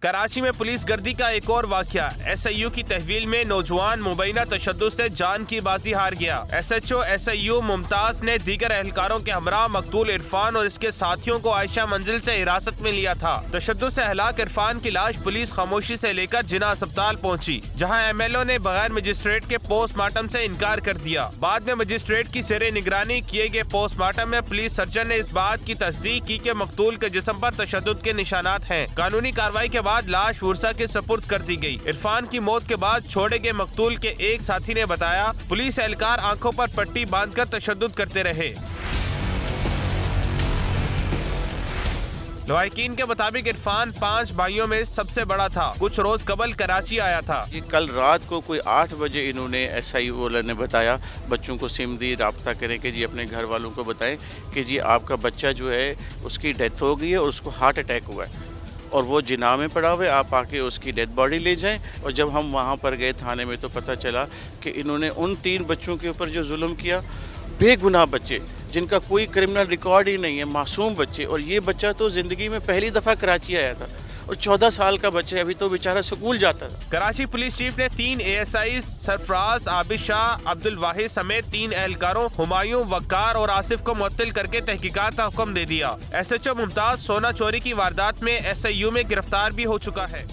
کراچی میں پولیس گردی کا ایک اور واقعہ۔ SIU کی تحویل میں نوجوان مبینہ تشدد سے جان کی بازی ہار گیا۔ SHO SIU ممتاز نے دیگر اہلکاروں کے ہمراہ مقتول عرفان اور اس کے ساتھیوں کو عائشہ منزل سے حراست میں لیا تھا۔ تشدد سے ہلاک عرفان کی لاش پولیس خاموشی سے لے کر جناح اسپتال پہنچی، جہاں MLO نے بغیر مجسٹریٹ کے پوسٹ مارٹم سے انکار کر دیا۔ بعد میں مجسٹریٹ کی زیر نگرانی کیے گئے پوسٹ مارٹم میں پولیس سرجن نے اس بات کی تصدیق کی کہ مقتول کے جسم پر تشدد کے نشانات ہیں۔ قانونی کارروائی کے بعد لاش ورثاء کے سپرد کر دی گئی۔ عرفان کی موت کے بعد چھوڑے گئے مقتول کے ایک ساتھی نے بتایا، پولیس اہلکار آنکھوں پر پٹی باندھ کر تشدد کرتے رہے۔ لواحقین کے مطابق عرفان 5 بھائیوں میں سب سے بڑا تھا۔ کچھ روز قبل کراچی آیا تھا۔ کل رات کو کوئی 8 بجے انہوں نے SIU والوں نے بتایا، بچوں کو سم دی، رابطہ کریں کہ جی اپنے گھر والوں کو بتائیں کہ جی آپ کا بچہ جو ہے اس کی ڈیتھ ہو گئی ہے اور اس کو ہارٹ اٹیک ہوا ہے اور وہ جناح میں پڑا ہوا ہے، آپ آ کے اس کی ڈیتھ باڈی لے جائیں۔ اور جب ہم وہاں پر گئے تھانے میں تو پتہ چلا کہ انہوں نے ان 3 بچوں کے اوپر جو ظلم کیا، بے گناہ بچے جن کا کوئی کرمنل ریکارڈ ہی نہیں ہے، معصوم بچے، اور یہ بچہ تو زندگی میں پہلی دفعہ کراچی آیا تھا اور 14 سال کا بچہ ہے، ابھی تو بیچارہ سکول جاتا تھا۔ کراچی پولیس چیف نے 3 ASIs سرفراز، عابد شاہ، عبد الواحد سمیت 3 اہلکاروں ہمایوں، وقار اور آصف کو معطل کر کے تحقیقات کا حکم دے دیا۔ SHO ممتاز سونا چوری کی واردات میں SIU میں گرفتار بھی ہو چکا ہے۔